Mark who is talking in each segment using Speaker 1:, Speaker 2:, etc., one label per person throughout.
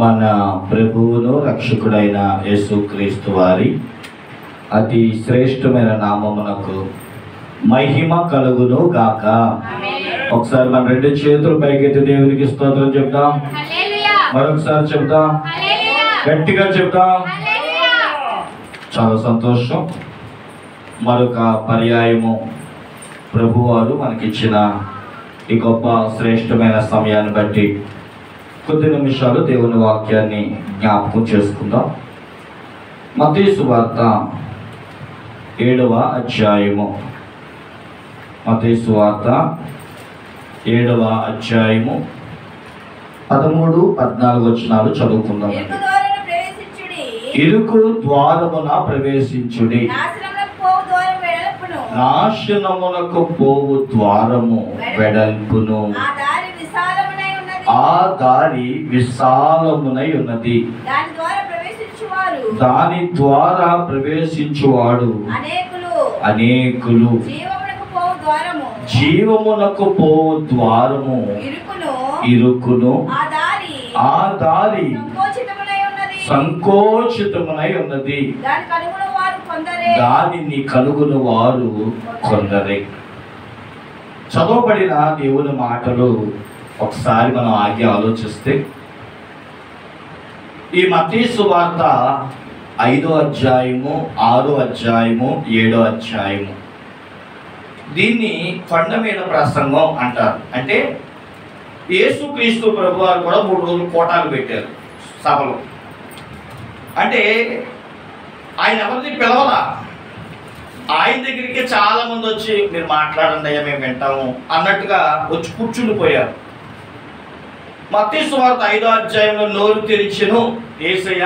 Speaker 1: మన ప్రభువును రక్షకుడైన యేసుక్రీస్తు వారి అతి శ్రేష్టమైన నామమునకు మహిమ కలుగును గాక. ఒకసారి మన రెండు చేతులు పైకెత్తి దేవునికి స్తోత్రం చెప్దాం. మరొకసారి చెప్దాం, గట్టిగా చెప్దాం. చాలా సంతోషం. మరొక పర్యాయము ప్రభువారు మనకిచ్చిన ఈ గొప్ప శ్రేష్టమైన సమయాన్ని బట్టి కొద్ది నిమిషాలు దేవుని వాక్యాన్ని జ్ఞాపకం చేసుకుందాం. మత్తయి సువార్త 7వ అధ్యాయము. మత్తయి సువార్త 7వ అధ్యాయము 13-14 వచనాలు చదువుకుందాం. ఇరుకు ద్వారమున ప్రవేశించుడి, నాశనమునకు పోవు ద్వారము వెడల్పును, ఆ దారి విశాలమునై ఉన్నది, దాని ద్వారా ప్రవేశించువాడు అనేకులు. జీవమునకు పోవు ద్వారము ఇరుకును, ఆ దారి సంకోచితమునై ఉన్నది, దానిని కనుగొను వారు కొందరే. చదవబడిన దేవుని మాటలు ఒకసారి మనం ఆగి ఆలోచిస్తే, ఈ మత్తయి సువార్త 5వ అధ్యాయము, 6వ అధ్యాయము, 7వ అధ్యాయము, దీన్ని కొండ మీద ప్రసంగం అంటారు. అంటే యేసుక్రీస్తు ప్రభువారు కూడా 3 రోజులు కోటాలు పెట్టారు సభలో. అంటే ఆయన ఎవరిని పిలవలా, ఆయన దగ్గరికి చాలా మంది వచ్చి మీరు మాట్లాడండి అయ్యా మేము వింటాము అన్నట్టుగా వచ్చి కూర్చుండిపోయారు. మత్తయి సువార్త 5వ అధ్యాయంలో నోరు తెరిచెను యేసయ్య,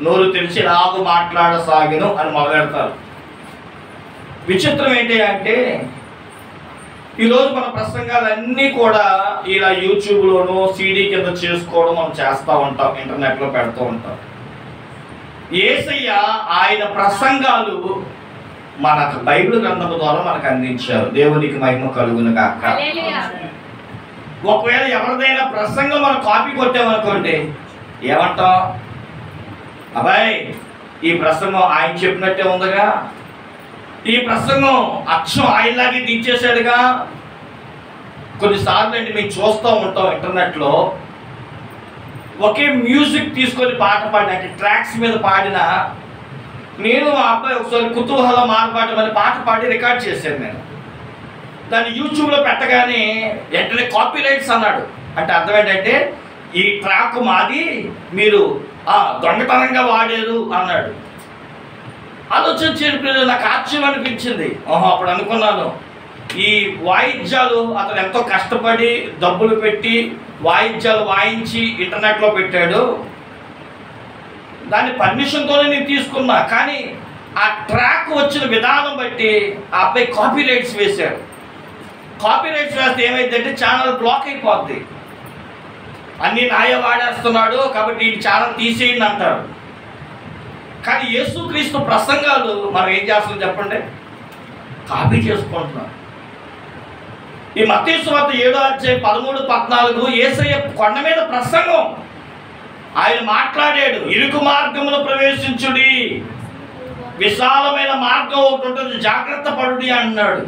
Speaker 1: నోరు తెరిచి రాగు మాట్లాడసాగెను అని మొదలెడతారు. విచిత్రం ఏంటి అంటే, ఈరోజు మన ప్రసంగాలన్నీ కూడా ఇలా యూట్యూబ్లోనూ సీడీ కింద చేసుకోవడం మనం చేస్తూ ఉంటాం, ఇంటర్నెట్లో పెడుతూ ఉంటాం. యేసయ్య ఆయన ప్రసంగాలు మనకు బైబిల్ గ్రంథం ద్వారా మనకు అందించారు. దేవునికి మహిమ కలుగును గాక. ఒకవేళ ఎవరిదైనా ప్రసంగం మనం కాపీ కొట్టామనుకోండి, ఏమంటాం? అబ్బాయి ఈ ప్రసంగం ఆయన చెప్పినట్టే ఉందిగా, ఈ ప్రసంగం అచ్చం ఆయనలాగే దించేశాడుగా. కొన్నిసార్లు అండి మేము చూస్తూ ఉంటాం ఇంటర్నెట్లో, ఒకే మ్యూజిక్ తీసుకొని పాట పాడిన ట్రాక్స్ మీద పాడిన, నేను మా అబ్బాయి ఒకసారి కుతూహల మార్పాటం అనే పాట పాడి రికార్డ్ చేశాను నేను. దాన్ని యూట్యూబ్లో పెట్టగానే వెంటనే కాపీ రైట్స్ అన్నాడు. అంటే అర్థం ఏంటంటే, ఈ ట్రాక్ మాది, మీరు దొంగతనంగా వాడారు అన్నాడు. ఆలోచించేది నాకు ఆశ్చర్యం అనిపించింది. అప్పుడు అనుకున్నాను, ఈ వాయిద్యాలు అతను ఎంతో కష్టపడి డబ్బులు పెట్టి వాయిద్యాలు వాయించి ఇంటర్నెట్లో పెట్టాడు, దాని పర్మిషన్తోనే నేను తీసుకున్నా. కానీ ఆ ట్రాక్ వచ్చిన విధానం బట్టి ఆ అబ్బాయి కాపీ రైట్స్ వేశాడు. కాపీ రైట్స్ వేస్తే ఏమైందంటే ఛానల్ బ్లాక్ అయిపోద్ది. అన్నీ నాయ వాడేస్తున్నాడు కాబట్టి ఈ ఛానల్ తీసేయండి అంటారు. కానీ యేసుక్రీస్తు ప్రసంగాలు మనం ఏం చేస్తాం చెప్పండి? కాపీ చేసుకుంటున్నాం. ఈ మత్తయి సువార్త 7వ అధ్యాయం 13-14 యేసయ్య కొండ మీద ప్రసంగం. ఆయన మాట్లాడాడు, ఇరుకు మార్గమును ప్రవేశించుడి, విశాలమైన మార్గం ఒకటి ఉంటుంది, జాగ్రత్త పడుడి అన్నాడు.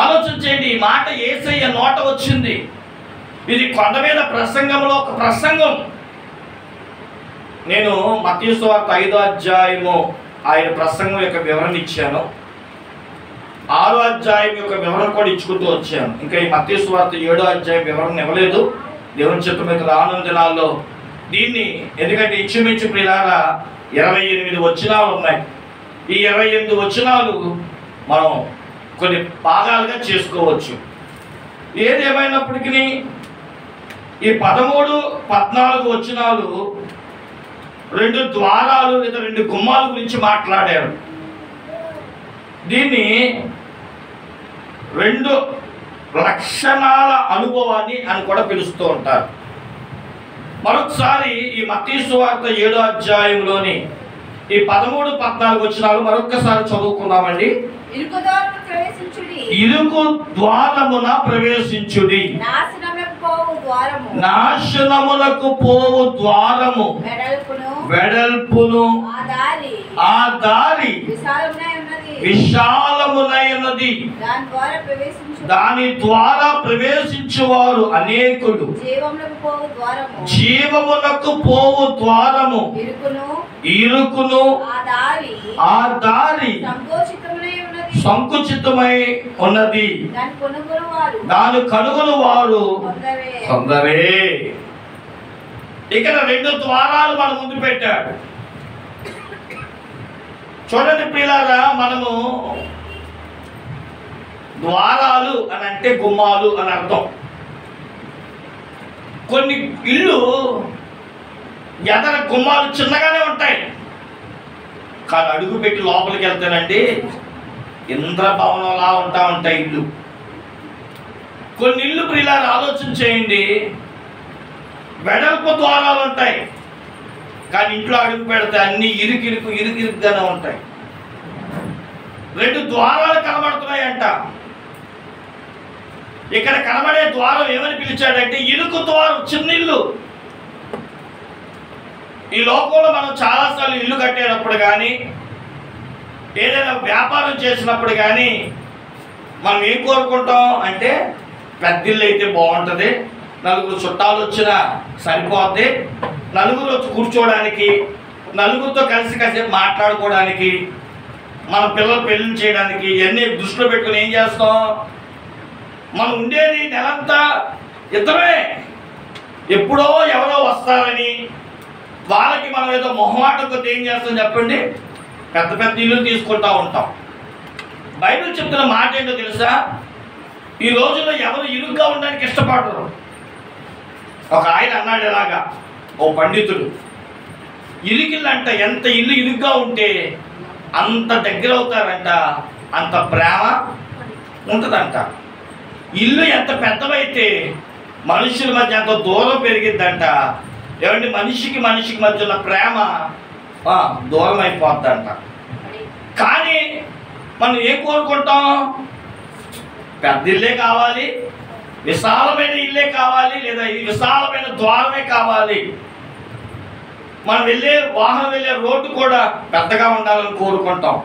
Speaker 1: ఆలోచించండి, ఈ మాట యేసయ్య నోట వచ్చింది. ఇది కొండ మీద ప్రసంగంలో ఒక ప్రసంగం. నేను మత్తయి సువార్త 5వ అధ్యాయము ఆయన ప్రసంగం యొక్క వివరణ ఇచ్చాను, 6వ అధ్యాయం యొక్క వివరణ కూడా ఇచ్చుకుంటూ వచ్చాను. ఇంకా ఈ మత్తయి సువార్త 7వ అధ్యాయం వివరణ ఇవ్వలేదు. దేవుని చిత్తం మీద రానున్న దినాల్లో దీన్ని, ఎందుకంటే ఇంచుమించు ప్రియులారా 28 వచనాలు ఉన్నాయి. ఈ 28 వచనాలు మనం కొన్ని భాగాలుగా చేసుకోవచ్చు. ఏది ఏమైనప్పటికీ ఈ 13-14 వచనాలు 2 ద్వారాలు లేదా 2 గుమ్మాల గురించి మాట్లాడారు. దీన్ని 2 లక్షణాల అనుభవాన్ని అని కూడా పిలుస్తూ ఉంటారు. మరొకసారి ఈ మత్తయి సువార్త 7వ అధ్యాయంలోని ఈ 13-14 వచనాలు మరొకసారి చదువుకుందామండి. ఇరుకు ద్వారమున ప్రవేశించుడి, నాశనమునకు పోవు ద్వారము వెడల్పును ఆ దారి విశాలమునైనది, దాని ద్వారా ప్రవేశించువారు అనేకులు. జీవమునకు పోవు ద్వారము ఇరుకును ఆ దారి సంకుచితమై ఉన్నది, దాని కనుగొను వారు కొందరే. ఇక్కడ 2 ద్వారాలు మన ముందు పెట్టాడు. చూడండి ప్రియులారా, మనము ద్వారాలు అని అంటే గుమ్మాలు అని అర్థం. కొన్ని ఇళ్ళు ఎదర గుమ్మాలు చిన్నగానే ఉంటాయి, కానీ అడుగు పెట్టి లోపలికి వెళ్తానండి ఇంద్రభవనంలా ఉంటాయి ఇల్లు. కొన్ని ఇల్లు ప్రియులారా ఆలోచన చేయండి, వెడల్పు ద్వారాలు ఉంటాయి, కానీ ఇంట్లో అడుగు పెడితే అన్ని ఇరుకిరుకుగానే ఉంటాయి. 2 ద్వారాలు కనబడుతున్నాయంట. ఇక్కడ కనబడే ద్వారం ఏమని పిలిచాడంటే ఇరుకు ద్వారం, చిన్న ఇల్లు. ఈ లోకంలో మనం చాలాసార్లు ఇల్లు కట్టేటప్పుడు కానీ ఏదైనా వ్యాపారం చేసినప్పుడు కానీ మనం ఏం కోరుకుంటాం అంటే పెద్ద ఇల్లు అయితే బాగుంటుంది, నలుగురు చుట్టాలు వచ్చినా సరిపోద్ది, నలుగురు వచ్చి కూర్చోవడానికి, నలుగురితో కలిసి కాసేపు మాట్లాడుకోవడానికి, మన పిల్లలు పెళ్లి చేయడానికి ఇవన్నీ దృష్టిలో పెట్టుకుని ఏం చేస్తాం, మనం ఉండేది నెలంతా ఇద్దరే, ఎప్పుడో ఎవరో వస్తారని వాళ్ళకి మనం ఏదో మొహమాటంతో ఏం చేస్తాం చెప్పండి, పెద్ద పెద్ద ఇల్లు తీసుకుంటూ ఉంటాం. బైబిల్ చెప్తున్న మాట ఏంటో తెలుసా, ఈ రోజుల్లో ఎవరు ఇరుగ్గా ఉండడానికి ఇష్టపడరు. ఒక ఆయన అన్నాడు ఇలాగా, ఓ పండితుడు, ఇరుకిల్లంట ఎంత ఇల్లు ఇరుగ్గా ఉంటే అంత దగ్గర అవుతారంట, అంత ప్రేమ ఉంటుందంట. ఇల్లు ఎంత పెద్దవైతే మనుషుల మధ్య అంత దూరం పెరిగిద్దంట. ఏమంటే మనిషికి మధ్య ఉన్న ప్రేమ దూరం అయిపోద్దంట. కానీ మనం ఏం కోరుకుంటాం, పెద్ద ఇల్లే కావాలి, విశాలమైన ఇల్లే కావాలి, లేదా విశాలమైన ద్వారమే కావాలి. మనం వాహనం వెళ్ళే రోడ్డు కూడా పెద్దగా ఉండాలని కోరుకుంటాం,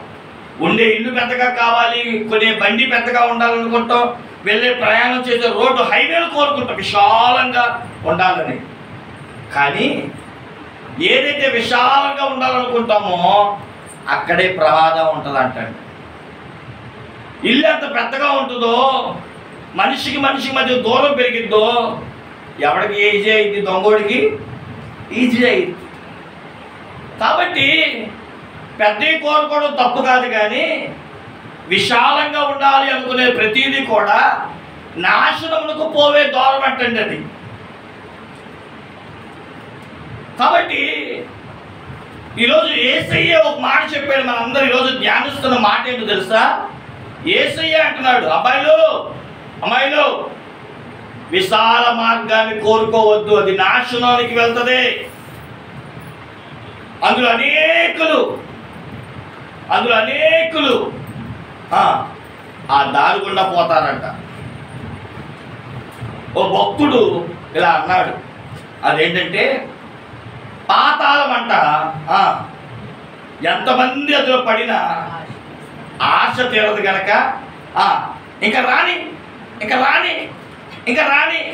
Speaker 1: ఉండే ఇల్లు పెద్దగా కావాలి, కొనే బండి పెద్దగా ఉండాలనుకుంటాం, వెళ్ళే ప్రయాణం చేసే రోడ్డు హైవేలు కోరుకుంటాం విశాలంగా ఉండాలని. కానీ ఏదైతే విశాలంగా ఉండాలనుకుంటామో అక్కడే ప్రమాదం ఉంటుంది అంటండి. ఇల్లు ఎంత పెద్దగా ఉంటుందో, మనిషికి మధ్య దూరం పెరిగిద్దో, ఎవడికి ఈజీ అయింది, దొంగోడికి ఈజీ అయింది. కాబట్టి పెద్దవి కోరుకోవడం తప్పు కాదు, కానీ విశాలంగా ఉండాలి అనుకునే ప్రతిదీ కూడా నాశనములకు పోవే ద్వారం అంటండి అది. కాబట్టి ఈరోజు యేసయ్య ఒక మాట చెప్పాడు, మనందరూ ఈరోజు ధ్యానిస్తున్న మాట ఏంటో తెలుసా, యేసయ్య అంటున్నాడు, అమ్మాయిలు విశాల మార్గాన్ని కోరుకోవద్దు, అది నాశనానికి వెళ్తుంది. అందులో అనేకులు ఆ దారి గుండా పోతారంట. ఓ భక్తుడు ఇలా అన్నాడు, అదేంటంటే పాతాళం అంట, ఎంతమంది అందులో పడినా ఆశ తీరదు కనుక ఇంకా రాని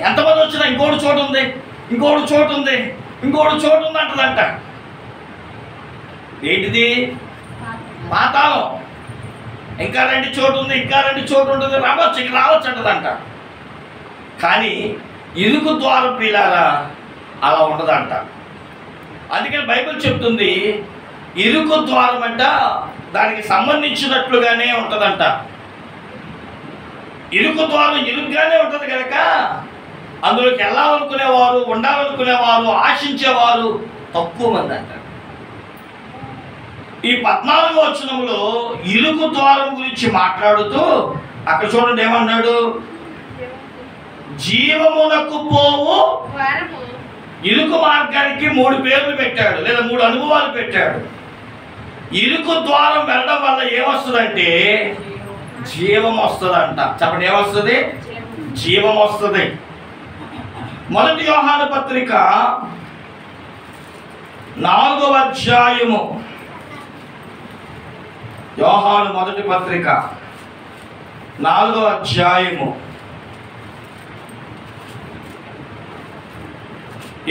Speaker 1: ఎంతమంది వచ్చినా ఇంకోటి చోటు ఉంది అంటదంట. ఏంటిది? పాతాళం. ఇంకా 2 చోటు ఉంది, రావచ్చు, ఇంకా రావచ్చు అంటదంట. కానీ ఇరుకు ద్వారం పిల్లారా అలా ఉండదంట. అందుకని బైబిల్ చెప్తుంది ఇరుకు ద్వారం అంట దానికి సంబంధించినట్లుగానే ఉంటుందంట. ఇరుకు ద్వారం ఇరుగ్గానే ఉంటుంది కనుక అందులోకి వెళ్ళాలనుకునేవారు, ఉండాలనుకునేవారు, ఆశించేవారు తక్కువ మంది అంట. ఈ 14వ వచనంలో ఇరుకు ద్వారం గురించి మాట్లాడుతూ అక్కడ చూడండి ఏమన్నాడు, జీవమునకు పోవు ఇరుకు మార్గానికి 3 పేర్లు పెట్టాడు, లేదా 3 అనుభవాలు పెట్టాడు. ఇరుకు ద్వారం వెళ్ళడం వల్ల ఏమొస్తుందంటే జీవం వస్తుందంట. చెప్పండి, ఏమొస్తుంది? జీవం వస్తుంది. మొదటి యోహాను పత్రిక 4వ అధ్యాయము, యోహాను మొదటి పత్రిక 4వ అధ్యాయము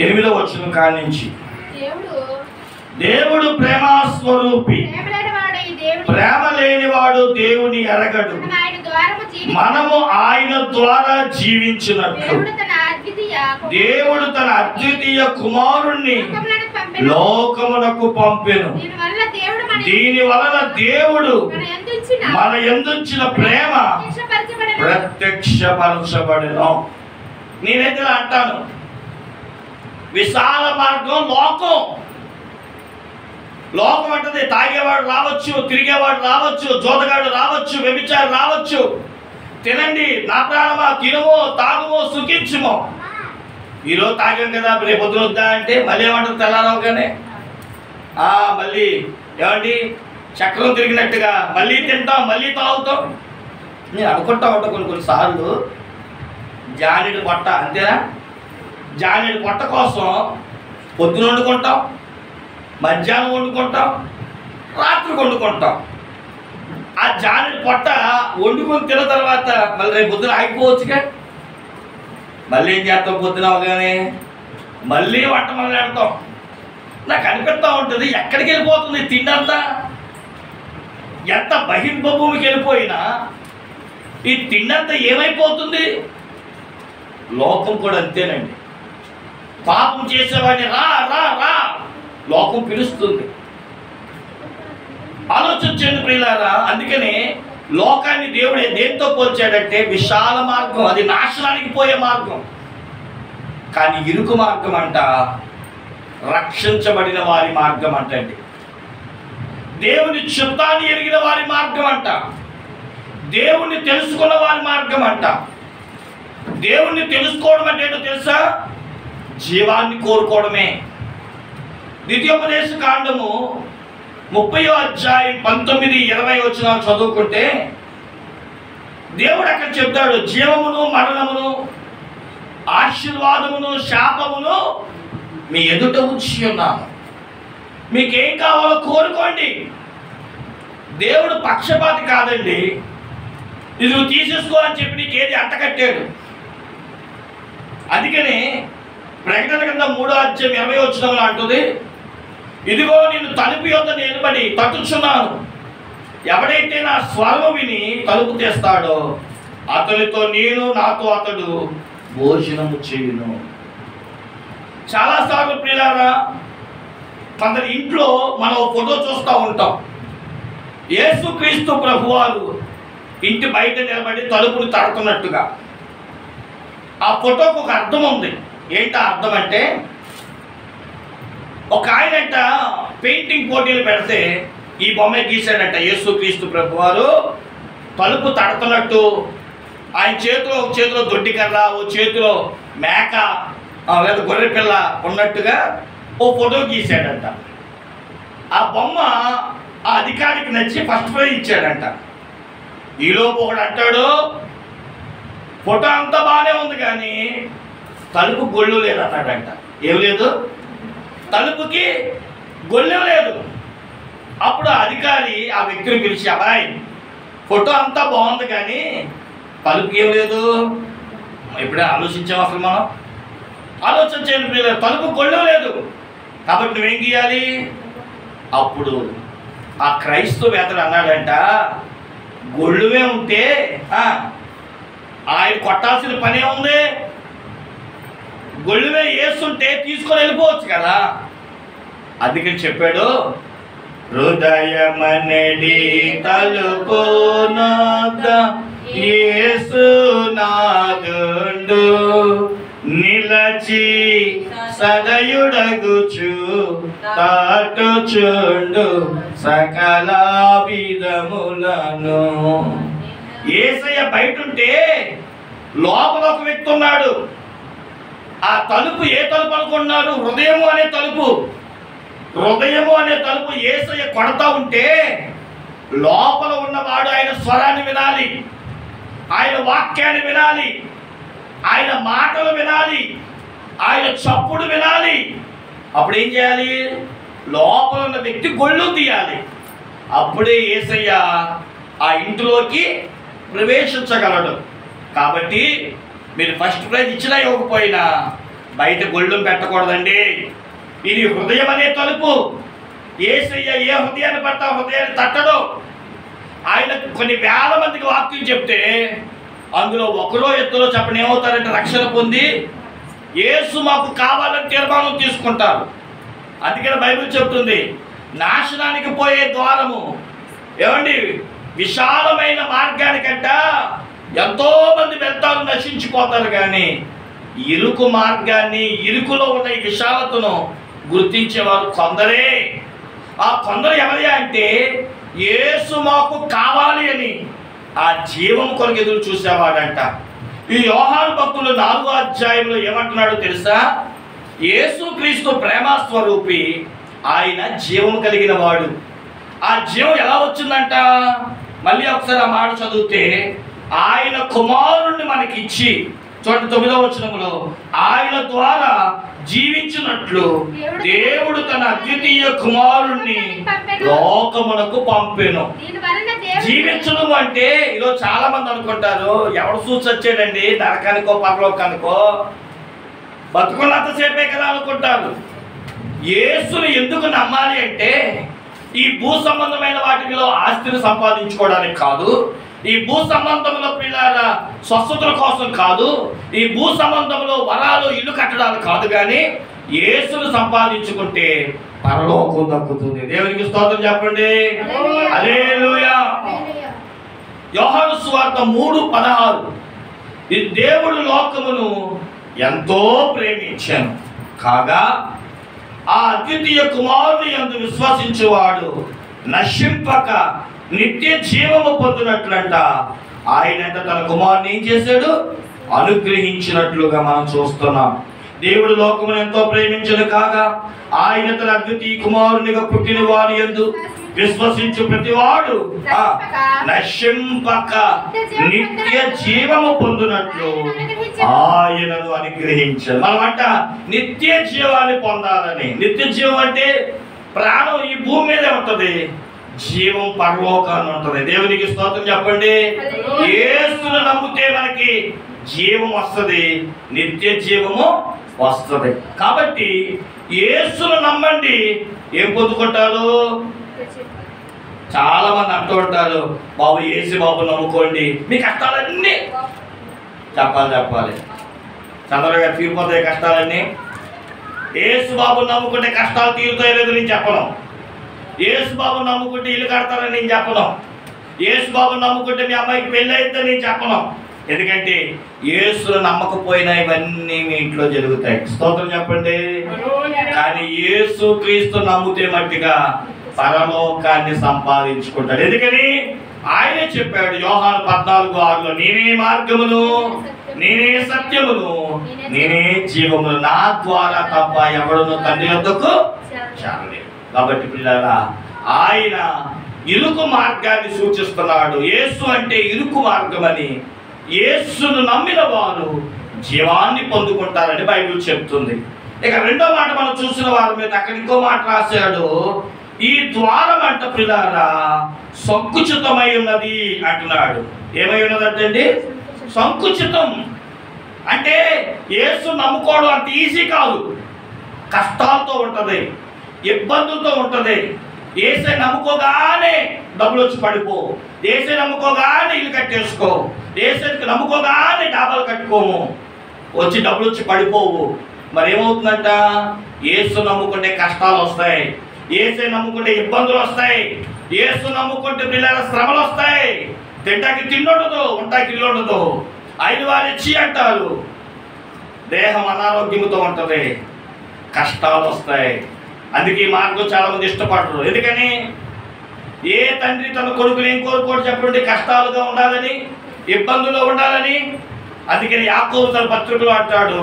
Speaker 1: 8వ వచనం కానించి, దేవుడు ప్రేమస్వరూపి, ప్రేమ లేనివాడు దేవుని ఎరగడు, మనము ఆయన ద్వారా జీవించినట్లు దేవుడు తన అద్వితీయ కుమారుణ్ణి లోకమునకు పంపెను. దీని వలన దేవుడు మన యందుంచిన ప్రేమ ప్రత్యక్షపరచబడెను. నేనైతే అంటాను, విశాల మార్గం లోకం. లోకం అంటది తాగేవాడు రావచ్చు, తిరిగేవాడు రావచ్చు, జోతగాడు రావచ్చు, వ్యభిచారి రావచ్చు. తినండి నా ప్రాణమా, తినుమో తాగుమో సుఖించుమో. ఈరోజు తాగాం కదా, రేపు పొద్దున వద్దా అంటే మళ్ళీ ఏమంటారు తెల్లారవగానే, మళ్ళీ ఏమండి చక్రం తిరిగినట్టుగా మళ్ళీ తింటాం, మళ్ళీ తాగుతాం. నేను అనుకుంటా ఉంటా కొన్నిసార్లు, జానెడు పొట్ట అంతేనా, జానెడు పొట్ట కోసం పొద్దున వండుకుంటాం, మధ్యాహ్నం వండుకుంటాం, రాత్రికి వండుకుంటాం. ఆ జానెడు పొట్ట వండుకొని తిన్న తర్వాత మళ్ళీ రేపు పొద్దున ఆగిపోవచ్చుగా. మళ్ళీ ఏం చేస్తాం, పొద్దున అవగానే మళ్ళీ వంట మొదలెడతాం. నాకు అనిపిస్తూ ఉంటుంది, ఎక్కడికి వెళ్ళిపోతుంది తిండంతా. ఎంత బహిర్భూమికి వెళ్ళిపోయినా ఈ తిండంతా ఏమైపోతుంది. లోకం కూడా అంతేనండి. పాపం చేసేవాడిని రా రా రా లోకం పిలుస్తుంది. ఆలోచించండి ప్రియులారా. అందుకనే లోకాన్ని దేవుడు దేంతో పోల్చాడంటే విశాల మార్గం, అది నాశనానికి పోయే మార్గం. కానీ ఇరుకు మార్గం అంట రక్షించబడిన వారి మార్గం అంటండి. దేవుని చిత్తాన్ని ఎరిగిన వారి మార్గం అంట. దేవుణ్ణి తెలుసుకున్న వారి మార్గం అంట. దేవుణ్ణి తెలుసుకోవడం అంటే ఏంటో తెలుసా? జీవాన్ని కోరుకోవడమే. ద్వితీయోపదేశ కాండము 30వ అధ్యాయం 19-20 వచనాలు చదువుకుంటే దేవుడు అక్కడ చెప్తాడు, జీవమును మరణమును ఆశీర్వాదమును శాపమును మీ ఎదుట ఉంచి ఉన్నాను, మీకేం కావాలో కోరుకోండి. దేవుడు పక్షపాతి కాదండి. ఇది నువ్వు తీసేసుకో అని చెప్పి నీకు ఏది అంటకట్టాడు. అందుకని ప్రకటన కింద 3వ అధ్యాయం 20వ వచనంలో అంటుంది, ఇదిగో నేను తలుపు యొద్ద నిలబడి తట్టుచున్నాను, ఎవడైతే నా స్వరము విని తలుపు తెస్తాడో అతనితో నేను, నాతో అతడు భోజనము చేయును. చాలాసార్లు ప్రియులారా, కొందరి ఇంట్లో మనం ఫోటో చూస్తూ ఉంటాం. యేసుక్రీస్తు ప్రభువారు ఇంటి బయట నిలబడి తలుపుని తడుతున్నట్టుగా. ఆ ఫోటోకు ఒక అర్థం ఉంది. ఏంటా అర్థం అంటే, ఒక ఆయనంట పెయింటింగ్ పోటీలు పెడితే ఈ బొమ్మ గీశాడంట. యేసుక్రీస్తు ప్రభువారు తలుపు తడుతున్నట్టు, ఆయన చేతిలో ఒక చేతిలో దొడ్డికర్ర, ఓ చేతిలో మేక లేదా గొర్రె పిల్ల ఉన్నట్టుగా ఓ ఫోటో గీశాడంట. ఆ బొమ్మ ఆ అధికారికి నచ్చి ఫస్ట్ ప్రైజ్ ఇచ్చాడంట. ఈలోపు ఒకడు అంటాడు, ఫోటో అంతా బాగానే ఉంది కానీ తలుపు గొళ్ళు లేదు అన్నాడంట. ఏం లేదు, తలుపుకి గొళ్ళెం లేదు. అప్పుడు అధికారి ఆ వ్యక్తిని పిలిచి, అబ్బాయి ఫోటో అంతా బాగుంది కానీ తలుపుకి ఏం లేదు. ఎప్పుడే ఆలోచించాం అసలు మనం? ఆలోచించండి, తలుపు గొళ్ళెం లేదు కాబట్టి నువ్వేం గీయాలి? అప్పుడు ఆ క్రైస్తవేతడు అన్నాడంట, గొళ్ళువే ఉంటే ఆయన కొట్టాల్సిన పనే ఉంది. గొళ్ళువే వేస్తుంటే తీసుకొని వెళ్ళిపోవచ్చు కదా. అందుకని చెప్పాడు, హృదయమనడి తలుపు నాద యేసు నాదుండు, నిలచి సదయుడగుచు తాటుచుండు సకల విధములను. యేసయ్య బయటుంటే లోపల ఒక వ్యక్తి ఉన్నాడు. ఆ తలుపు ఏ తలుపు అనుకున్నారు? హృదయము అనే తలుపు. హృదయము అనే తలుపు యేసయ్య కొడతా ఉంటే లోపల ఉన్నవాడు ఆయన స్వరాన్ని వినాలి, ఆయన వాక్యాన్ని వినాలి, ఆయన మాటలు వినాలి. ఆయన చప్పుడు వినాలి. అప్పుడు ఏం చేయాలి? లోపల ఉన్న వ్యక్తి గొళ్ళు తీయాలి. అప్పుడే యేసయ్య ఆ ఇంటిలోకి ప్రవేశించగలడు. కాబట్టి మీరు ఫస్ట్ ప్రైజ్ ఇచ్చినా ఇవ్వకపోయినా బయట గొళ్ళు పెట్టకూడదండి. ఇది హృదయం అనే తలుపు. యేసయ్య ఏ హృదయాన్ని పడతా హృదయాన్ని తట్టడు. ఆయన కొన్ని వేల మందికి వాక్యం చెప్తే అందులో ఒకరో ఇద్దరో చెప్పని ఏమవుతారంటే రక్షణ పొంది యేసు మాకు కావాలని తీర్మానం తీసుకుంటారు. అందుకని బైబిల్ చెప్తుంది, నాశనానికి పోయే ద్వారము ఏమండి విశాలమైన మార్గానికంట ఎంతో మంది వెళ్తారు, నశించిపోతారు. కానీ ఇరుకు మార్గాన్ని, ఇరుకులో ఉన్న ఈ విశాలతను గుర్తించేవారు కొందరే. ఆ కొందరు ఎవరి అంటే యేసు మాకు కావాలి అని ఆ జీవం కొరకు ఎదురు చూసేవాడంట. ఈ యోహాను భక్తులు 4వ అధ్యాయంలో ఏమంటున్నాడో తెలుసా? యేసుక్రీస్తు ప్రేమస్వరూపి, ఆయన జీవం కలిగిన వాడు. ఆ జీవం ఎలా వచ్చిందంట? మళ్ళీ ఒకసారి ఆ మాట చదివితే, ఆయన కుమారుణ్ణి మనకిచ్చి, చూడండి 9వ వచనంలో, ఆయన ద్వారా జీవించినట్లు దేవుడు తన అద్వితీయ కుమారుణ్ణి లోకమునకు పంపెను. జీవించడం అంటే ఈరోజు చాలా మంది అనుకుంటారు, ఎవడు చూసి వచ్చాడండి నరకానికో పరలోకానికో, బతుకున్నంతసేపే కదా అనుకుంటారు. యేసుని ఎందుకు నమ్మాలి అంటే ఈ భూ సంబంధమైన వాటిలో ఆస్తిని సంపాదించుకోవడానికి కాదు, ఈ భూ సంబంధంలో పిల్లల స్వస్థతల కోసం కాదు, ఈ భూ సంబంధంలో వరాలు ఇల్లు కట్టడానికి కాదు, కానీ యేసును సంపాదించుకుంటే పరలోకం దక్కుతుంది. దేవునికి స్తోత్రం చెప్పండి. హల్లెలూయా. యోహాను సువార్త 3:16, ఈ దేవుడు లోకమును ఎంతో ప్రేమించాను కాగా ఆ అద్వితీయ కుమారుని యందు విశ్వసించువాడు నశింపక నిత్య జీవము పొందినట్లంట ఆయనంట తన కుమారుని ఏం చేశాడు? అనుగ్రహించినట్లుగా మనం చూస్తున్నాం. దేవుడు లోకమును ఎంతో ప్రేమించను కాగా ఆయన తన అద్వితీయ కుమారునిగా పుట్టిన వారి యందు విశ్వసించు ప్రతివాడు నశింపక నిత్య జీవము పొందినట్లు ఆయనను అనుగ్రహించాడు. మనమంట నిత్య జీవాన్ని పొందాలని. నిత్య జీవం అంటే ప్రాణం ఈ భూమి మీదే ఉంటది, జీవం పరలోకాన్ని ఉంటది. దేవునికి స్తోత్రం చెప్పండి. యేసును నమ్మితే మనకి జీవం వస్తుంది, నిత్య జీవము వస్తుంది. కాబట్టి యేసును నమ్మండి, ఏం పొందుకుంటారు? చాలా మంది అంటూ ఉంటారు, బాబు యేసు బాబు నమ్ముకోండి మీ కష్టాలన్నీ చెప్పాలి. చంద్రగా తీరిపోతాయి కష్టాలన్నీ. యేసు బాబు నమ్ముకుంటే కష్టాలు తీరుతాయో లేదో నేను చెప్పను. యేసు బాబు నమ్ముకుంటే ఇల్లు కడతారని నేను చెప్పను. యేసు బాబు నమ్ముకుంటే మీ అమ్మాయికి పెళ్ళి అవుతుందని నేను చెప్పను. ఎందుకంటే యేసును నమ్మకపోయినా ఇవన్నీ మీ ఇంట్లో జరుగుతాయి. స్తోత్రం చెప్పండి. కానీ యేసు క్రీస్తు నమ్మితే మట్టిగా పరలోకాన్ని సంపాదించుకుంటాడు. ఎందుకని ఆయనే చెప్పాడు యోహాను 14:6లో, నేనే మార్గమును, నేనే సత్యమును, నేనే జీవమును, నా ద్వారా తప్ప ఎవడును తండ్రి వద్దకు చేరలేడు. కాబట్టి పిల్లరా, ఆయన ఇరుకు మార్గాన్ని సూచిస్తున్నాడు. యేసు అంటే ఇరుకు మార్గం అని. యేసును నమ్మిన వారు జీవాన్ని పొందుకుంటారని బైబిల్ చెప్తుంది. ఇక రెండో మాట మనం చూసిన వారి మీద అక్కడ ఇంకో మాట రాశాడు, ఈ ద్వారం అంట పిల్లారా సంకుచితమై ఉన్నది అంటున్నాడు. ఏమై ఉన్నదంటే సంకుచితం. అంటే యేసు నమ్ముకోవడం అంత ఈజీ కాదు, కష్టాలతో ఉంటుంది, ఇబ్బందులతో ఉంటుంది. యేసే నమ్ముకోగానే డబ్బులు వచ్చి పడిపో, యేసే నమ్ముకోగానే ఇల్లు కట్టేసుకో, యేసుకి నమ్ముకోగానే డాబాలు కట్టుకోము, వచ్చి డబ్బులు వచ్చి పడిపోవు. మరి ఏమవుతుందంట? యేసు నమ్ముకుంటే కష్టాలు వస్తాయి, యేసే నమ్ముకుంటే ఇబ్బందులు వస్తాయి, యేసు నమ్ముకుంటే పిల్లల శ్రమలు వస్తాయి. తింటాకి తిండుండదు, ఉంటాకి ఇల్లు ఉండదు, అయిన వారు ఇచ్చి అంటారు, దేహం అనారోగ్యంతో ఉంటుంది, కష్టాలు వస్తాయి. అందుకే ఈ మార్గం చాలా మంది ఇష్టపడరు. ఎందుకని? ఏ తండ్రి తన కొడుకుని ఏం కోరుకోడు చెప్పండి? కష్టాలుగా ఉండాలని, ఇబ్బందుల్లో ఉండాలని. అందుకని యాకోబు తన పత్రికలో అంటాడు,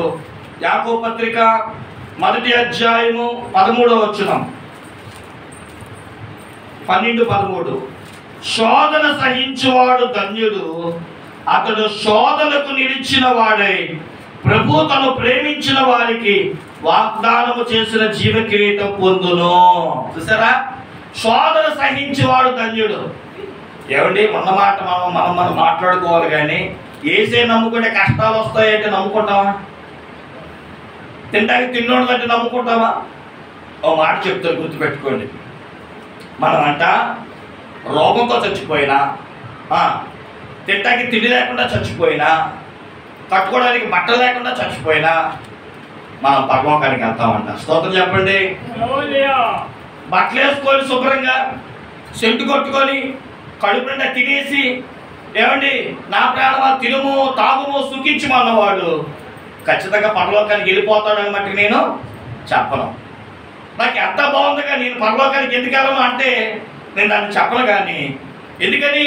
Speaker 1: యాకోబు పత్రిక 1వ అధ్యాయము 13వ వచనం, 12-13, శోధన సహించువాడు ధన్యుడు, అతడు శోధనకు నిలిచిన వాడై ప్రభు తను ప్రేమించిన వారికి వాగ్దానము చేసిన జీవ కిరీటం పొందును. చూసారా, శోధన సహించేవాడు ధన్యుడు. ఏమండి, మన మాట మనం మాట్లాడుకోవాలి, కానీ ఏసే నమ్ముకుంటే కష్టాలు వస్తాయంటే నమ్ముకుంటావా? తింటానికి తిన్నోళ్ళంటే నమ్ముకుంటావా? ఓ మాట చెప్తాను, గుర్తుపెట్టుకోండి. మనమంట రోగంతో చచ్చిపోయినా, తింటానికి తిండి లేకుండా చచ్చిపోయినా, కట్టుకోవడానికి బట్టలు లేకుండా చచ్చిపోయినా మనం పరలోకానికి వెళ్తామంట. స్తోత్రం చెప్పండి. బట్టలు వేసుకొని శుభ్రంగా సెంటు కొట్టుకొని కడుపు నిండా తినేసి, ఏమండి నా ప్రాణమా తినుము తాగుము సుఖించమన్నవాడు ఖచ్చితంగా పరలోకానికి వెళ్ళిపోతాడని మట్టి నేను చెప్పను. నాకు ఎంత బాగుందిగా నేను పరలోకానికి ఎందుకు వెళ్ళను అంటే నేను దాన్ని చెప్పను. కానీ ఎందుకని,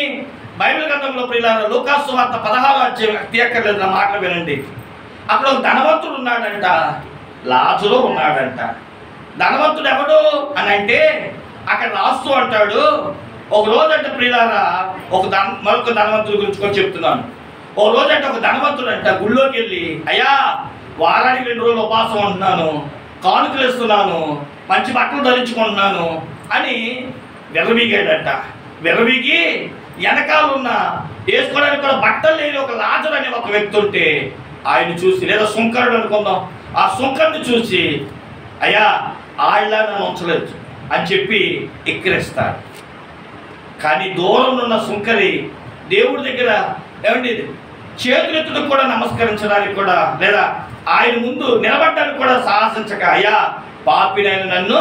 Speaker 1: బైబిల్ గ్రంథంలో ప్రియులారా లూకాసు సువార్త 16వ అధ్యాయం తీయక్కర్లేదు, నా మాటలు వినండి. అక్కడ ఒక ధనవంతుడు ఉన్నాడంట, లాజరు ఉన్నాడంట. ధనవంతుడు ఎవడు అని అంటే అక్కడ రాస్తూ అంటాడు, ఒక రోజంటే ప్రియులారా మరొక ధనవంతుడి గురించి కూడా చెప్తున్నాను. ఒక రోజంటే ఒక ధనవంతుడు అంట గుళ్ళోకి వెళ్ళి, అయ్యా వారానికి 2 రోజులు ఉపవాసం ఉంటున్నాను, కానుకలు ఇస్తున్నాను, మంచి బట్టలు ధరించుకుంటున్నాను అని విర్రవీగాడంట. విర్రవీగి వెనకాలన్న వేసుకోవడానికి కూడా బట్టలు లేని ఒక లాజరు అనే ఒక వ్యక్తి ఉంటే ఆయన చూసి, లేదా సుంకరుడు అనుకుందాం, ఆ సుంకరుని చూసి, అయ్యా ఆళ్ళ నన్ను ఉంచలేదు అని చెప్పి ఎక్కిరిస్తాడు. కానీ దూరం ఉన్న సుంకరి దేవుడి దగ్గర ఏమండి చేతులెత్తుకు కూడా నమస్కరించడానికి కూడా, లేదా ఆయన ముందు నిలబడడానికి కూడా సాహసించక, అయ్యా పాపినైన నన్ను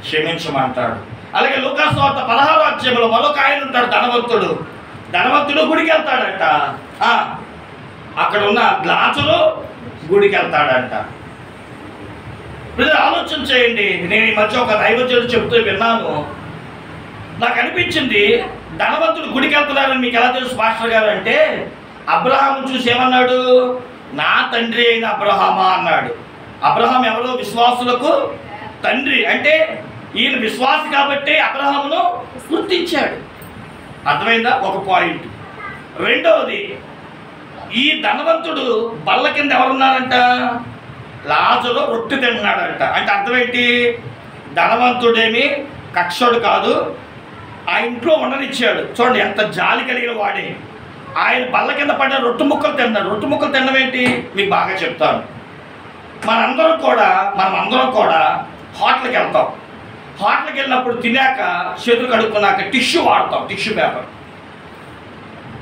Speaker 1: క్షమించమంటాడు. అలాగే లూకాసు వార్త 16వ అధ్యాయంలో మరొక ఆయన ఉంటాడు ధనవంతుడు గుడికి వెళ్తాడంట. అక్కడ ఉన్న లాజరు గుడికి వెళ్తాడంట. ఆలోచన చేయండి. నేను ఈ మధ్య ఒక దైవజనుడు చెబుతూ విన్నాను, నాకు అనిపించింది ధనవంతుడు గుడికి వెళ్తున్నారని మీకు ఎలా తెలుసు పాస్టర్ గారు అంటే, అబ్రహాము చూసి ఏమన్నాడు, నా తండ్రి అయిన అబ్రహామా అన్నాడు. అబ్రహాం ఎవరో విశ్వాసులకు తండ్రి, అంటే ఈయన విశ్వాసి కాబట్టి అబ్రహామును గుర్తించాడు. అర్థమైందా? ఒక పాయింట్. రెండవది, ఈ ధనవంతుడు బల్ల కింద ఎవరున్నారంట, లాజరు రొట్టె తింటున్నాడంట. అంటే అర్థమేంటి, ధనవంతుడేమి కక్షోడు కాదు, ఆ ఇంట్లో ఉండనిచ్చాడు. చూడండి ఎంత జాలి కలిగిన వాడే. ఆయన బల్ల కింద పడిన రొట్టె ముక్కలు తిన్నాడు. రొట్టె ముక్కలు తినడం ఏంటి మీకు బాగా చెప్తాను. మనమందరం కూడా హోటల్కి వెళ్తాం. హోటల్కి వెళ్ళినప్పుడు తినాక చేతులు కడుక్కున్నాక టిష్యూ వాడతాం, టిష్యూ పేపర్.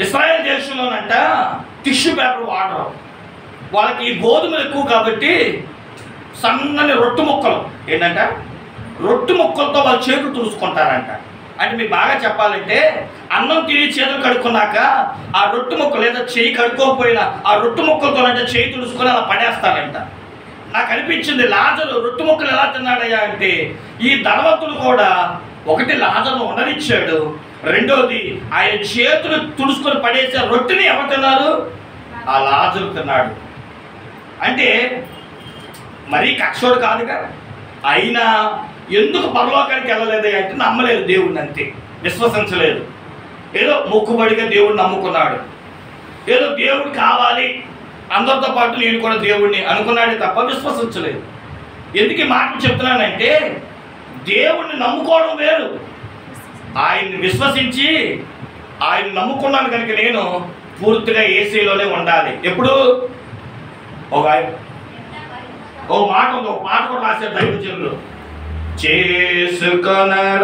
Speaker 1: ఇస్రాయేల్ దేశంలోనంట టిష్యూ పేపర్ వాడరు. వాళ్ళకి గోధుమలు ఎక్కువ కాబట్టి సన్నని రొట్టె ముక్కలు, ఏంటంట రొట్టె ముక్కలతో వాళ్ళు చేతులు తుడుచుకుంటారంట. అంటే మీకు బాగా చెప్పాలంటే అన్నం తిని చేతులు కడుక్కున్నాక ఆ రొట్టె ముక్కలు, లేదా చేయి కడుక్కోకపోయినా ఆ రొట్టె ముక్కలతో అంటే చేయి తుడుచుకొని అలా పడేస్తారంట. నాకు అనిపించింది లాజరు రొట్టె ముక్కలు ఎలా తిన్నాడయ్యా అంటే, ఈ ధనవంతుడు కూడా ఒకటి లాజరును ఉండనిచ్చాడు, రెండోది ఆయన చేతులు తుడుచుకొని పడేసే రొట్టెని ఎవరు తిన్నారు, ఆ లాజరు తిన్నాడు. అంటే మరీ కక్షోడు కాదుగా. అయినా ఎందుకు పరలోకానికి వెళ్ళలేదు అంటే నమ్మలేదు దేవుడిని, అంతే, విశ్వసించలేదు. ఏదో మొక్కుబడిగా దేవుడిని నమ్ముకున్నాడు, ఏదో దేవుడు కావాలి అందరితో పాటు నేను కూడా దేవుడిని అనుకున్నాడే తప్ప విశ్వసించలేదు. ఎందుకు ఈ మాటలు చెప్తున్నానంటే, దేవుడిని నమ్ముకోవడం వేరు, ఆయన్ని విశ్వసించి ఆయన నమ్ముకున్నాను కనుక నేను పూర్తిగా యేసులోనే ఉండాలి. ఎప్పుడు ఓ మాట ఉంది, ఒక పాట కూడా రాశారు దైవజనులు, చేసుకొనరాదు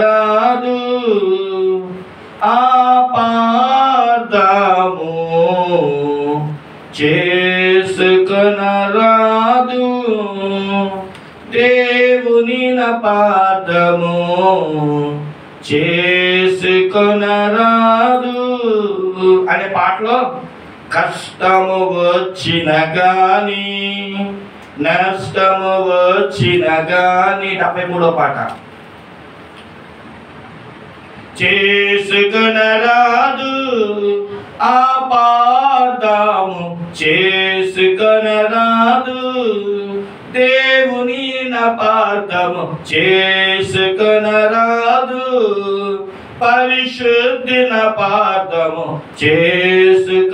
Speaker 1: ఆపాదము, చేసుకొనరాదు దేవుని పాదము, చేసుకొనరాదు అనే పాటలో కష్టము వచ్చిన గాని నష్టము వచ్చిన గాని 73వ పాట, చేసుకొనరాదు ఆపాదము, చేసుకొనరాదు దేవుని పాదము, చేసుకొనరాదు పరిశుద్ధిన పాదము చేసుకొనరాదు.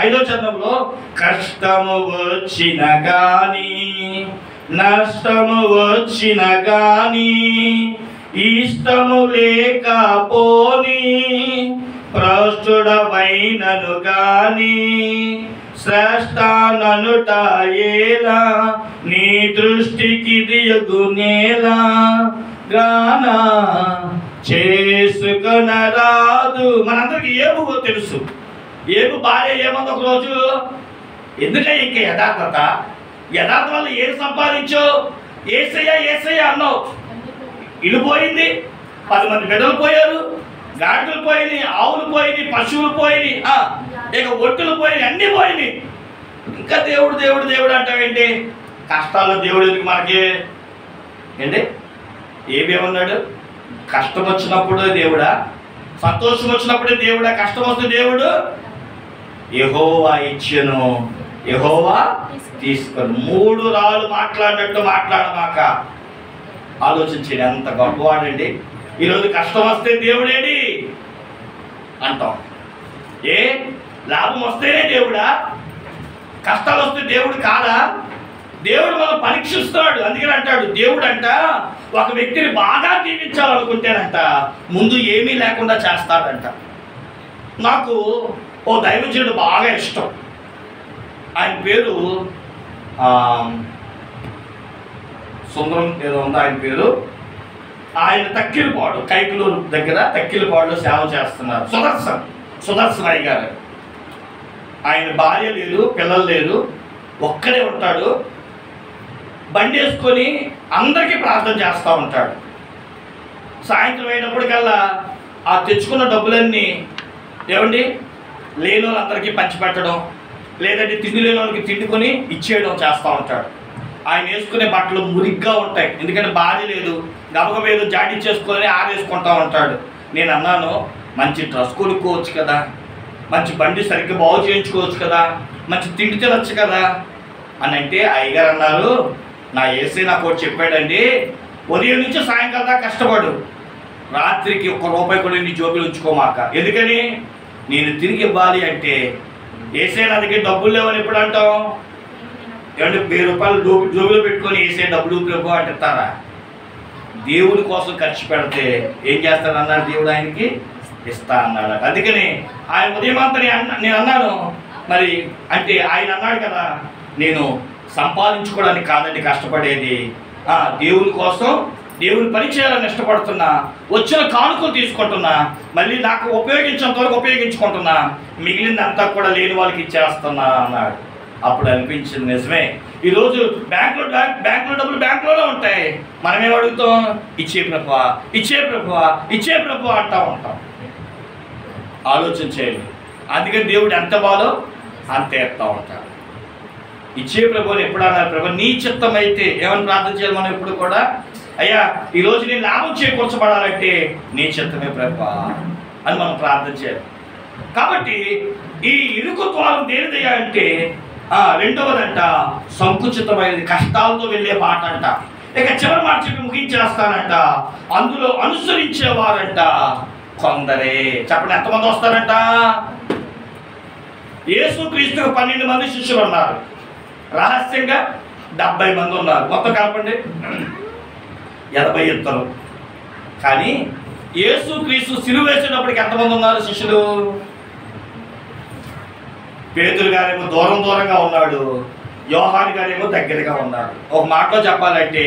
Speaker 1: 5వ చరణంలో కష్టము వచ్చిన గాని నష్టము వచ్చిన గాని ఇష్టము లేకపోని భ్రష్టుడవైనను గాని శ్రేష్ఠననుట ఏలా నీ దృష్టికి దియగునేలా గానా చేసుకొనరాదు. మనందరికి ఏమో తెలుసు. ఏమి భార్య ఏమంది ఒక రోజు, ఎందుకంటే ఇంక యథార్థత వల్ల ఏం సంపాదించావు, ఏసయ్య ఏసయ్య అన్నావు, ఇల్లు పోయింది, 10 మంది బిడ్డలు పోయారు, గాడిదలు పోయినాయి, ఆవులు పోయినాయి, పశువులు పోయినాయి, ఇక ఒట్టులు పోయినాయి, అన్నీ పోయినాయి. ఇంకా దేవుడు దేవుడు దేవుడు అంటావేంటి? కష్టాల్లో దేవుడు ఎందుకు మనకి ఏంటి? ఏమేమన్నాడు? కష్టం వచ్చినప్పుడు దేవుడా, సంతోషం వచ్చినప్పుడే దేవుడా, కష్టం వస్తే దేవుడు యెహోవా ఇచ్చెను యెహోవా తీసుకొని. 3 రాళ్ళు మాట్లాడినట్టు మాట్లాడమాక. ఆలోచించండి, ఎంత గొప్పవాడండి. ఈరోజు కష్టం వస్తే దేవుడేడి అంటాం. ఏ లాభం వస్తేనే దేవుడా? కష్టాలు వస్తే దేవుడు కాదా? దేవుడు మనం పరీక్షిస్తాడు. అందుకని అంటాడు, దేవుడు అంట ఒక వ్యక్తిని బాగా దీవించాలనుకుంటేనంట ముందు ఏమీ లేకుండా చేస్తాడంట. నాకు ఓ దైవజనుడు బాగా ఇష్టం. ఆయన పేరు సుందరం ఏదో ఉంది ఆయన పేరు. ఆయన తక్కిలపాడు, కైకులూరు దగ్గర తక్కిలపాడులో సేవ చేస్తున్నారు. సుదర్శన్ గారు. ఆయన భార్య లేదు, పిల్లలు లేదు, ఒక్కడే ఉంటాడు. బండి వేసుకొని అందరికీ ప్రార్థన చేస్తూ ఉంటాడు. సాయంత్రం అయినప్పటికల్లా ఆ తెచ్చుకున్న డబ్బులన్నీ ఏమండి లేని వాళ్ళందరికీ పంచిపెట్టడం, లేదంటే తిండి లేని వాళ్ళకి తిండుకొని ఇచ్చేయడం చేస్తూ ఉంటాడు. ఆయన వేసుకునే బట్టలు మురిగ్గా ఉంటాయి, ఎందుకంటే భార్య లేదు, గబగబ ఏదో జాడీ చేసుకొని ఆరేసుకుంటూ ఉంటాడు. నేను అన్నాను, మంచి డ్రెస్ కొనుక్కోవచ్చు కదా, మంచి బండి సరిగ్గా బాగు చేయించుకోవచ్చు కదా, మంచి తిండి తినొచ్చు కదా అని అంటే అయ్యగారు అన్నారు, నా ఏసీ నాకు ఒకటి చెప్పాడండి, ఉదయం నుంచి సాయంకాలం దాకా కష్టపడు, రాత్రికి ₹1 కూడా నీ జోబులు ఉంచుకోమాక. ఎందుకని? నేను తిరిగి ఇవ్వాలి అంటే. ఏసీ నా దగ్గర డబ్బులు లేవని ఎప్పుడు అంటాం? ఏమంటే ₹1000 జోబులు పెట్టుకొని ఏసీ డబ్బులు ప్రభు అంటారా? దేవుడి కోసం ఖర్చు పెడితే ఏం చేస్తాడన్నాడు దేవుడు, ఆయనకి ఇస్తా అన్నాడు. అందుకని ఆయన ఉదయం అంతా నేను అన్నాను, మరి అంటే ఆయన అన్నాడు కదా, నేను సంపాదించుకోవడానికి కాదండి కష్టపడేది, దేవుని కోసం దేవుని పని చేయాలని ఇష్టపడుతున్నా, వచ్చిన కానుకలు తీసుకుంటున్నా, మళ్ళీ నాకు ఉపయోగించేంత వరకు ఉపయోగించుకుంటున్నా, మిగిలిందంతా కూడా లేని వాళ్ళకి ఇచ్చేస్తున్నా అన్నాడు. అప్పుడు అనిపించింది నిజమే. ఈరోజు బ్యాంకులో డబ్బులు బ్యాంకులోనే ఉంటాయి, మనమేం అడుగుతాం? ఇచ్చే ప్రభువా ఇచ్చే ప్రభువా ఇచ్చే ప్రభువా అంటూ ఉంటాం. ఆలోచించేయండి. అందుకని దేవుడు ఎంత బాలో అంత ఎత్తా ఉంటాడు. ఇచ్చే ప్రభుని ఎప్పుడు అన్నారు? ప్రభు నీ చిత్తం అయితే ఏమని ప్రార్థన చేయాలి మనం ఎప్పుడు కూడా? అయ్యా ఈరోజు నేను లాభం చేకూర్చబడాలంటే నీ చిత్తమే ప్రభు అని మనం ప్రార్థన చేయాలి. కాబట్టి ఈ ఇరుకు ద్వారం దేనిదయ్యా అంటే రెండవదంట సంకుచితమైనది, కష్టాలతో వెళ్ళే మాట అంట. ఇక చివరి మాట చెప్పి ముగించేస్తానంట, అందులో అనుసరించేవారంట కొందరే. చెప్పండి, ఎంతమంది వస్తారంట? యేసుక్రీస్తుకు 12 మంది శిష్యులు ఉన్నారు, రహస్యంగా 70 మంది ఉన్నారు, మొత్తం కలపండి 82. కానీ యేసుక్రీస్తు సిలువ వేసేటప్పటికి ఎంతమంది ఉన్నారు శిష్యులు? పేతురు గారేమో దూరంగా ఉన్నాడు, యోహాను గారేమో దగ్గరగా ఉన్నాడు. ఒక మాటలో చెప్పాలంటే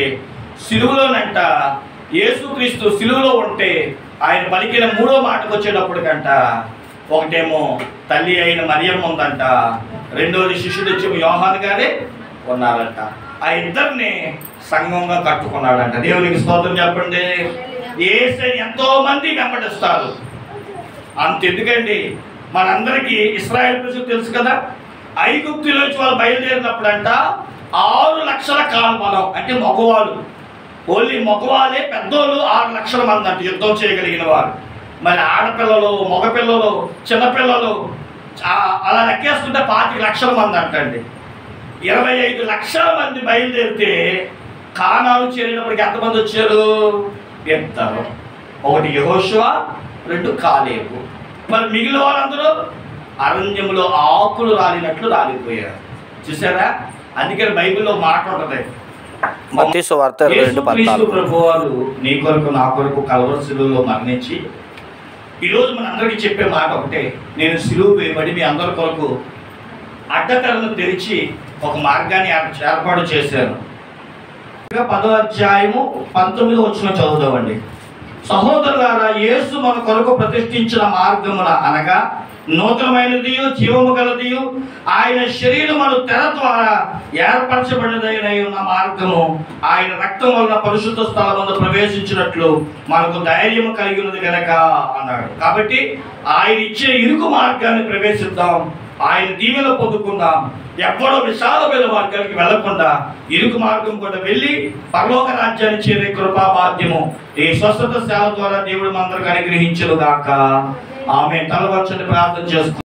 Speaker 1: సిలువలోనంట యేసుక్రీస్తు సిలువలో ఉంటే ఆయన పలికిన 3వ మాటకు వచ్చేటప్పటికంట ఒకటేమో తల్లి అయిన మరియమ్మ ఉందంట, రెండోది శిష్యుడు వచ్చి యోహాను గారే ఉన్నారంట. ఆ ఇద్దరిని సంఘంగా కట్టుకున్నాడంట. దేవునికి స్తోత్రం చెప్పండి. యేసుని ఎంతో మంది వెంబడిస్తారు. అంతెందుకండి, మనందరికీ ఇశ్రాయేల్ ప్రజలు తెలుసు కదా, ఐగుప్తులోంచి వాళ్ళు బయలుదేరినప్పుడంట 6 లక్షల కాల్బలం, అంటే మగవాళ్ళు, ఓన్లీ మగవాళ్ళే పెద్దోళ్ళు 6 లక్షల మంది అంటే యుద్ధం చేయగలిగిన వారు. మరి ఆడపిల్లలు, మగపిల్లలు, చిన్నపిల్లలు అలా లెక్కేస్తుంటే 25 లక్షల మంది అంటండి. 25 లక్షల మంది బయలుదేరితే కానాను చేరినప్పటికి ఎంతమంది వచ్చారు? 2. ఒకటి యెహోషువ, 2 కాలేబు. మరి మిగిలిన వాళ్ళందరూ అరణ్యంలో ఆకులు రాలినట్లు రాలిపోయారు. చూసారా? అందుకని బైబిల్లో మాట ఉంటుంది,
Speaker 2: మత్తయి సువార్త 22:14.
Speaker 1: ప్రభువారు నీ కొరకు నా కొరకు కల్వరి శిలువలో మరణించి, ఈరోజు మన అందరికీ చెప్పే మాట ఒకటే, నేను సిలువ వేయబడి మీ అందరి కొరకు అడ్డతెరను తెరిచి ఒక మార్గాన్ని ఏర్పాటు చేశాను. 10వ అధ్యాయము 19వ వచనం చదువుదామండి. సహోదరులారా, యేసు మన కొరకు ప్రతిష్ఠించిన మార్గమున అనగా నూతనమైనదియు జీవము గలదియు ఆయన శరీరమును తెర ద్వారా ఏర్పరచబడినదై ఉన్న మార్గము ఆయన రక్తం వలన పరిశుద్ధ స్థలమున ప్రవేశించినట్లు మనకు ధైర్యము కలిగి ఉన్నది గనక అన్నాడు. కాబట్టి ఆయన ఇచ్చే ఇరుకు మార్గాన్ని ప్రవేశిద్దాం, ఆయన దీవెన పొందుకుందాం. ఎక్కడో విశాలమైన మార్గానికి వెళ్లకుండా ఇరుకు మార్గం కూడా వెళ్ళి పరలోక రాజ్యాన్ని చేరే కృపా భాగ్యము ఈ స్వస్థత సేవ ద్వారా దేవుడు మనందరికి అనుగ్రహించును గాక. ఆమె తల వంచండి, ప్రార్థన చేసుకుంటాం.